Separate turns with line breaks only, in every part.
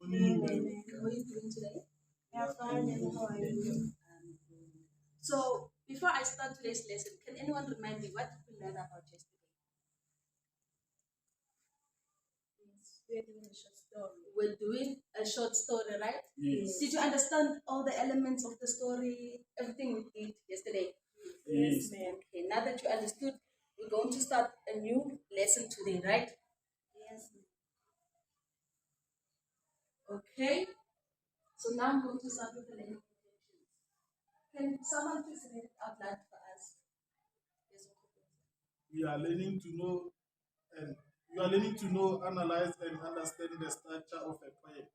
Amen. How are you doing today? Yeah, fine. And how are you? So, before I start today's lesson, can anyone remind me what did we learn about yesterday? Yes, we're doing a short story. We're doing a short story, right? Yes. Did you understand all the elements of the story, everything we did yesterday? Yes, ma'am. Okay, now that you understood, we're going to start a new lesson today, right? Yes. Okay, so now I'm going to start with the learning intentions. Can someone please read it out loud for us? Yes,
We are learning to know and we are learning to know, analyze, and understand the structure of a poem.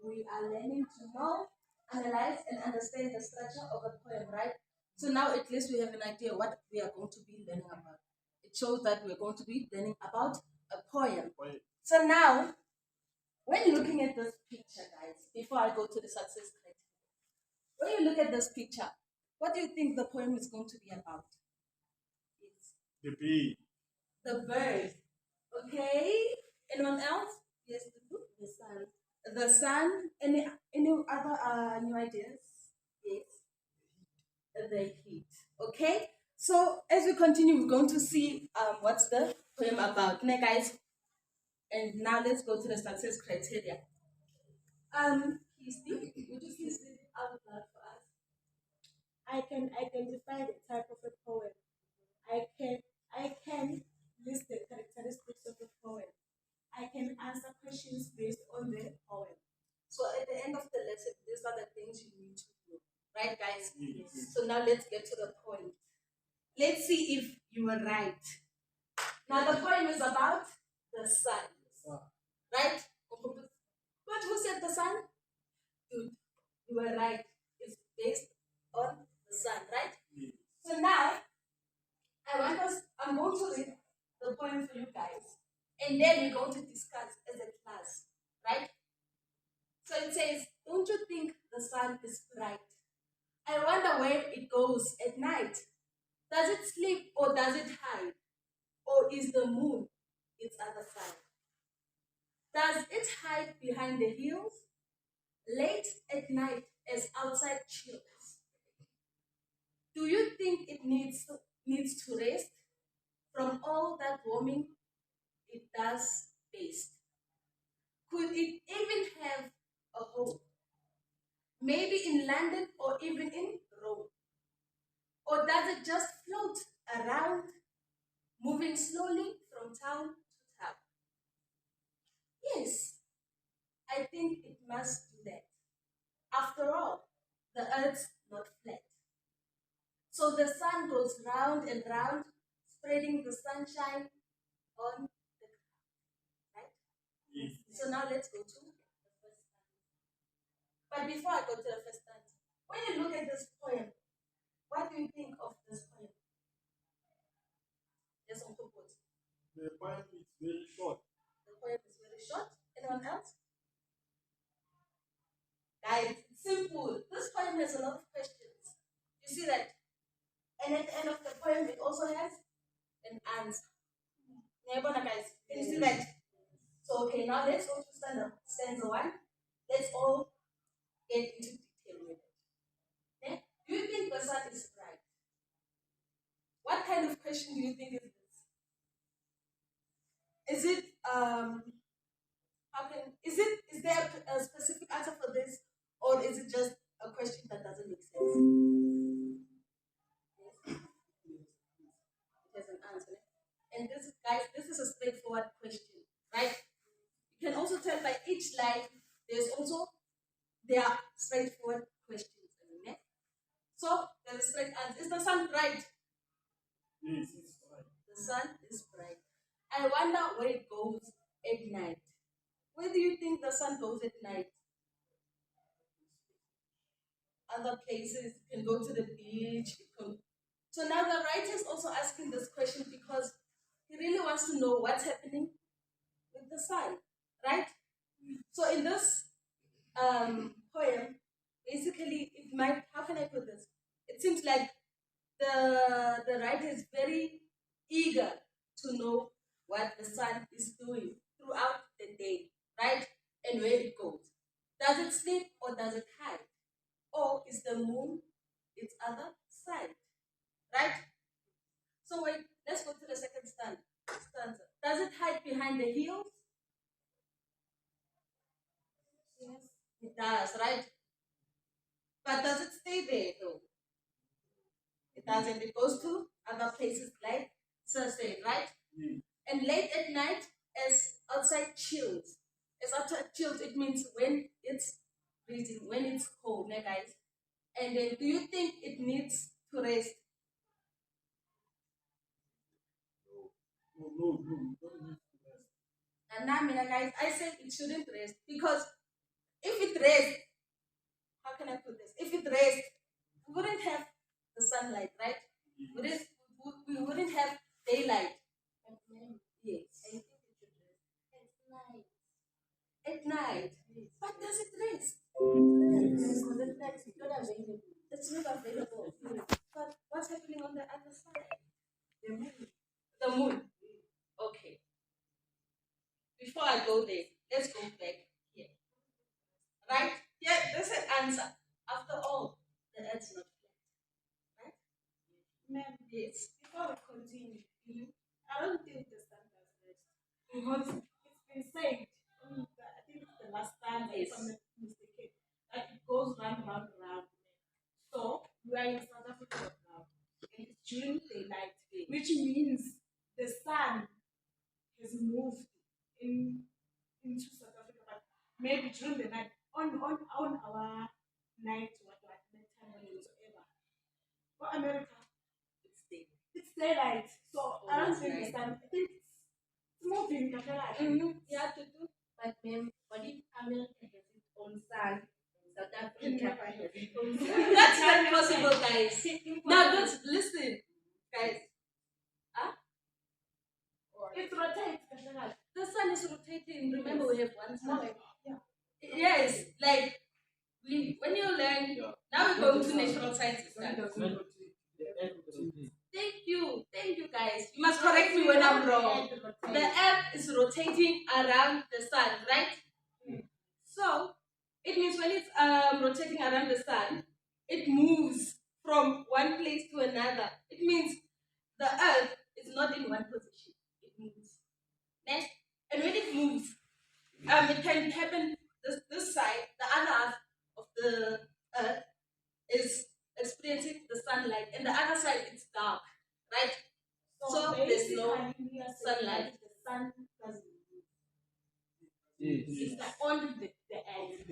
we are learning to know, analyze, and understand the structure of a poem, right? So now at least we have an idea what we are going to be learning about. It shows that we're going to be learning about a poem. So now, when looking at this picture, guys, before I go to the success criteria, when you look at this picture, what do you think the poem is going to be about? It's
The bee.
the bird. Okay. Anyone else? Yes, the sun. The sun. Any other new ideas? Yes. The heat. Okay. So as we continue, we're going to see what's the poem about. Now, guys, and now let's go to the success criteria. Kirsty, would you please read it out loud for us? I can identify the type of a poem. I can list the characteristics of a poem. I can answer questions based on the poem. So at the end of the lesson, these are the things you need to do. Right, guys? Yes. So now let's get to the point. Let's see if you were right. Now the poem is about the sun. Right? But who said the sun? Dude, you were right. It's based on the sun, right? Yes. So now I'm going to read the poem for you guys. And then we're going to discuss as a class, right? So it says, don't you think the sun is bright? I wonder where it goes at night. Does it sleep or does it hide? Or is the moon its other side? Does it hide behind the hills late at night as outside chills? Do you think it needs to rest from all that warming it does taste? Could it even have a home? Maybe in London or even in Rome? Or does it just float around, moving slowly from town to town? Yes, I think it must do that. After all, the earth's not flat. So the sun goes round and round, spreading the sunshine on the ground, right? Yes. So now let's go to the first stanza. But before I go to the first stanza, when you look at this poem, what do you think of this poem? Yes, on purpose.
The poem is very short.
The poem is very short. Anyone else? Guys, it's simple. This poem has a lot of questions. You see that? And at the end of the poem, it also has an answer. Nebona, guys, can you see that? So, okay, now let's go to stanza one. Let's all get into detail with it. Okay? Do you think the sun is bright? What kind of question do you think is this? Is it is there a specific answer for this, or is it just a question that doesn't make sense? Yes, it has an answer. And this, guys, this is a straightforward question, right? You can also tell by each line there are straightforward questions. So there is straight answer. Is the sun bright?
Yes, it's bright.
The sun is bright. I wonder where it goes at night. Where do you think the sun goes at night? Other places, you can go to the beach. So now the writer is also asking this question because he really wants to know what's happening with the sun, right? So in this poem, basically, it might. How can I put this? It seems like the writer is very eager to know what the sun is doing throughout the day, right? And where it goes. Does it sleep or does it hide? Or is the moon its other side? Right? So wait, let's go to the second stanza. Does it hide behind the hills? Yes. It does, right? But does it stay there though? It doesn't. It goes to other places like Thursday, right? And late at night, as outside chills. As outside chills, it means when it's freezing, when it's cold, né, guys? And then do you think it needs to rest?
No, no, no, you don't need to rest.
And now, guys, I say it shouldn't rest because if it rests, how can I put this? If it rests, we wouldn't have the sunlight, right? We wouldn't have daylight. Yes. I think it should rest at night. At night. But does it rest? Yes. It's not available. But what's happening on the other side? The moon. The moon. Okay. Before I go there, let's go back here. Right? Yeah, there's an answer. After all, the earth's not flat. Right? Ma'am, yes. Before we continue, I don't think the sun does rest. Because it's been said, I think the last time, if I'm not mistaken, that it goes round, round, round. So, we are in South Africa now. And it's during daylight, which means the sun has moved into South Africa, but maybe during the night, on our night, nighttime, whatsoever. For America, it's daylight. So I don't think the sun, I think it's moving. You have to do. But ma'am, what if America has its own sun? South Africa has its own sun. That's not possible, guys. Now, listen, guys. It rotates. The sun is rotating. Remember, we have one sun. Yes, like when you learn. Now we're going to natural sciences. Thank you, guys. You must correct me when I'm wrong. The earth is rotating around the sun, right? So it means when it's rotating around the sun, it moves from one place to another. It means the earth is not in one position. It moves. Next, and when it moves, it can happen this side, the other half of the earth is experiencing the sunlight, and the other side it's dark, right? So there's no sunlight. The sun doesn't move.
Yes.
It's the only the earth.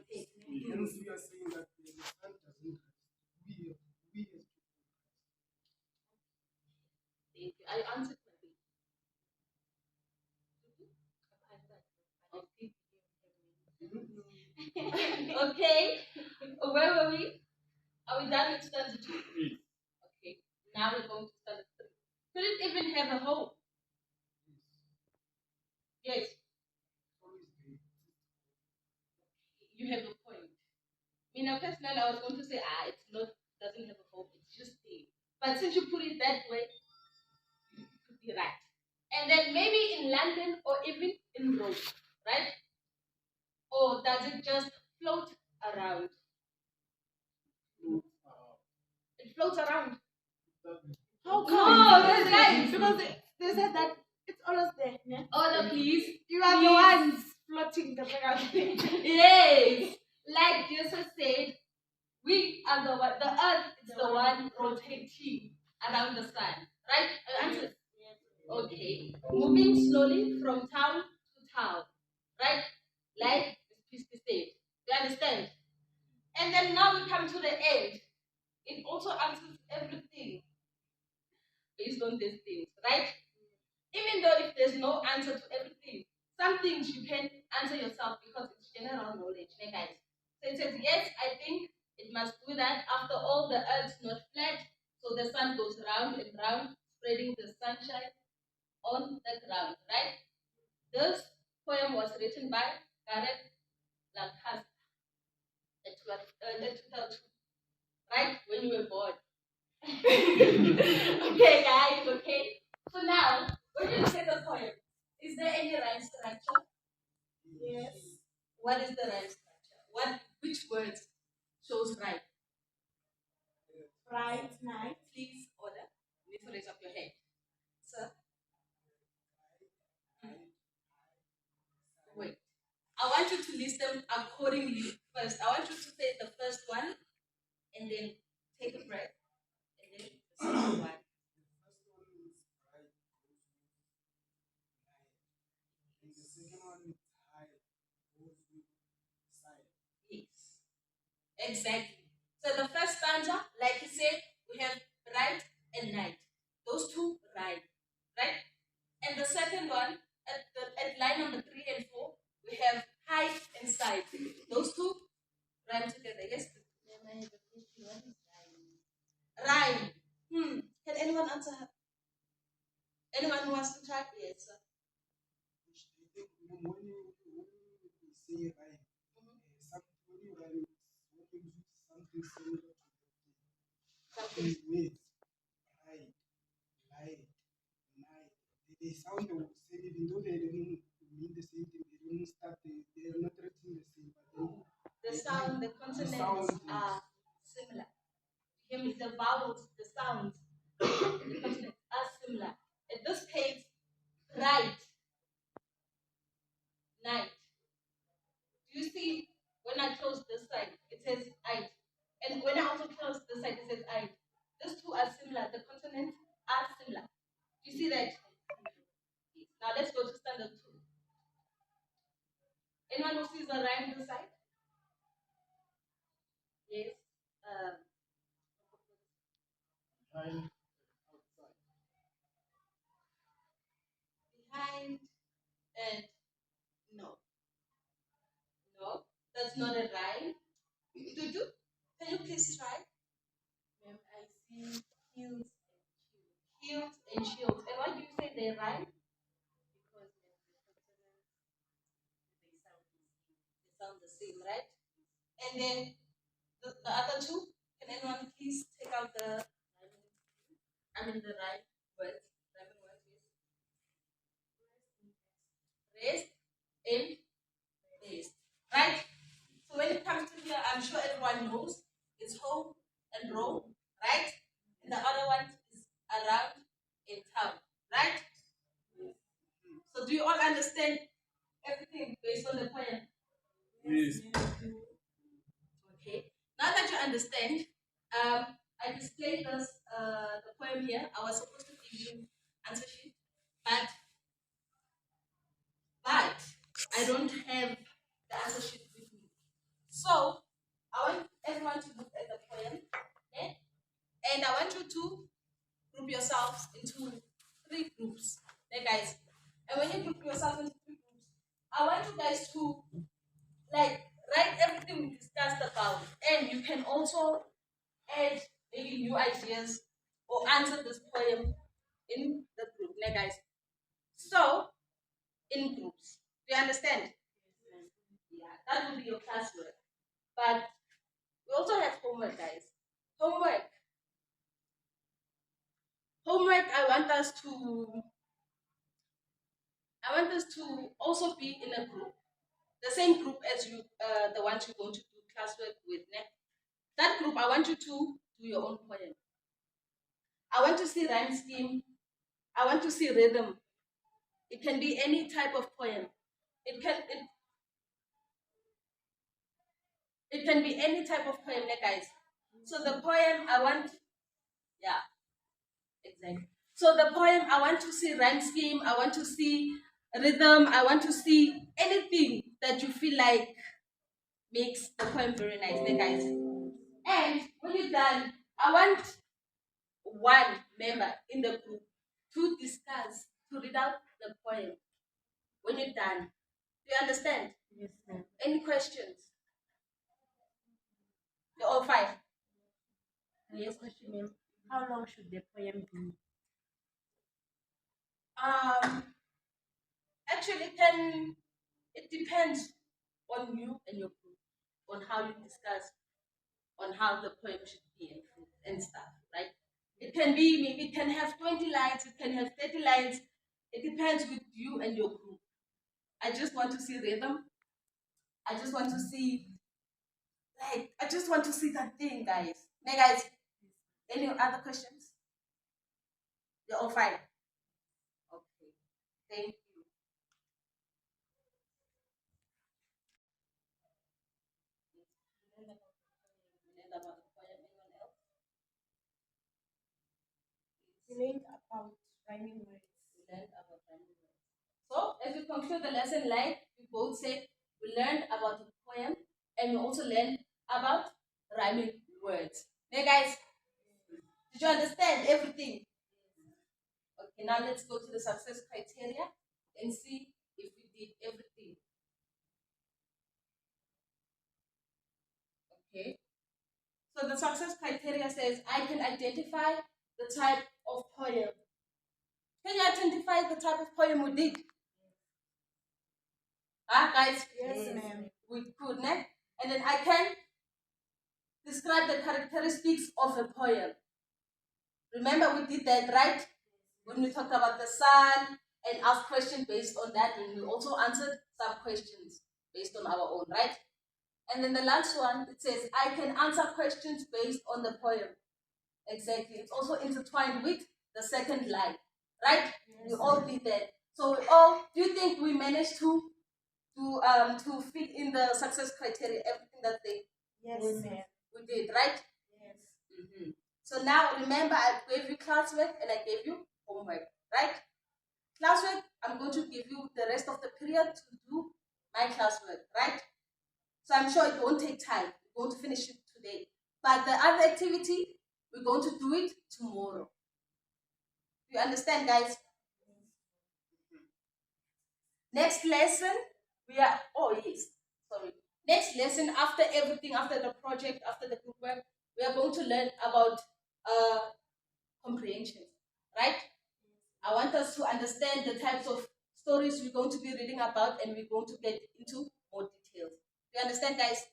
Hence, we are saying that the sun doesn't rest. We as
Thank you. I answered my question. Okay. Where were we? Are we done with stanza 2? Okay. Now we're going to stanza 3. Could it even have a home? Yes. You have a point. Personally, I was going to say, it's not, doesn't have a home, it's just there. But since you put it that way, you could be right. And then maybe in London or even in Rome, right? Or does it just float around? It floats around. How come? No, that's right. Because they said that it's always there. Yeah? Order, please. You are the ones floating the thing. Yes. Like Jesus said, we are the one, the earth is the one rotating around the sun. Right? Answer. Okay. Moving slowly from town to town. Right? Like Christy said. You understand? And then now we come to the end. It also answers everything based on these things, right? Even though if there's no answer to everything, some things you can answer yourself because it's general knowledge, right, guys? So it says, yes, I think it must do that. After all, the earth's not flat, so the sun goes round and round, spreading the sunshine on the ground, right? This poem was written by Gareth Lancaster in 2002, right? When you were born. Okay, guys, okay. So now, when you look at the poem, is there any rhyme structure? Yes. What is the rhyme structure? place them accordingly first. I want you to say the first one and then take a breath and then the second one. Yes, exactly. So the first stanza, like you said, we have right and night. Those two rhyme, right? And the second one, at line number 3 and 4, we have high and side. Those two rhyme together. Yes. Rhyme. Can anyone answer? Anyone who wants to try? Yes. Sir. Something. The sound, the consonants are similar. You hear me? The vowels, the sounds, the consonants are similar. In this case, right, night. Do you see when I close this side, it says I. And when I also close this side, it says I. These two are similar. The consonants are similar. Do you see that? Now let's go to standard 2. Anyone who sees a rhyme this side? Yes. Behind and no. No, that's not a rhyme. Dudu, can you please try? Ma'am, I see heels and shields. Heels and shields. And why do you say they rhyme? Because they sound the same, right? And then the other two, can anyone please take out the the rhyme words? Rhyming words, yes. Rest and rest. Right? So when it comes to here, I'm sure everyone knows it's home and roam, right? And the other one is around in town, right? So do you all understand everything based on the poem?
Yes.
Okay. Now that you understand, I displayed this the poem here. I was supposed to give you answer sheet, but I don't have the answer sheet with me. So I want everyone to look at the poem, okay? And I want you to group yourselves into 3 groups, okay, guys. And when you group yourself into 3 groups, I want you guys to like write everything we discussed about, and you can also add maybe new ideas or answer this poem in the group, okay, guys. So in groups, do you understand? Yeah, that will be your classwork. But we also have homework, guys. Homework. Homework. I want us to also be in a group, the same group as you, the ones you're going to do classwork with. That group, I want you to do your own poem. I want to see rhyme scheme. I want to see rhythm. It can be any type of poem. It can be any type of poem, guys. So the poem I want, yeah, exactly. So the poem I want to see rhyme scheme. I want to see rhythm. I want to see anything that you feel like makes the poem very nice, guys. And when you're done, I want one member in the group to discuss, to read out the poem when you're done. Do you understand? Yes, ma'am. Any questions? You're all fine. Yes, question, ma'am. How long should the poem be? Um, actually, it depends on you and your group, on how you discuss, on how the poem should be and stuff, right? It can be, maybe it can have 20 lines, it can have 30 lines. It depends with you and your group. I just want to see rhythm. I just want to see, I just want to see that thing, guys. Hey, guys, any other questions? You're all fine. Okay. Thank you. learned about the poem? Anyone else?
We learned about rhyming words.
We learned about rhyming words. So, as we conclude the lesson, like we both said, we learned about the poem and we also learned about rhyming words. Hey guys, did you understand everything? Okay, now let's go to the success criteria and see if we did everything. Okay. So the success criteria says I can identify the type of poem. Can you identify the type of poem we did? Ah, guys?
Yes, ma'am.
We could, ne? And then I can describe the characteristics of a poem. Remember we did that, right? When we talked about the sun and asked questions based on that, and we also answered some questions based on our own, right? And then the last one, it says, I can answer questions based on the poem. Exactly. It's also intertwined with the second line, right?
Yes,
we all did that. So we all, do you think we managed to fit in the success criteria, everything that they
Yes, ma'am.
we did, right?
Yes.
Mm-hmm. So now remember, I gave you classwork and I gave you homework, right? Classwork, I'm going to give you the rest of the period to do my classwork, right? So I'm sure it won't take time. We're going to finish it today. But the other activity, we're going to do it tomorrow. You understand, guys? Next lesson, we are, oh yes, sorry. Next lesson, after everything, after the project, after the group work, we are going to learn about comprehension, right? I want us to understand the types of stories we're going to be reading about and we're going to get into more details. You understand, guys?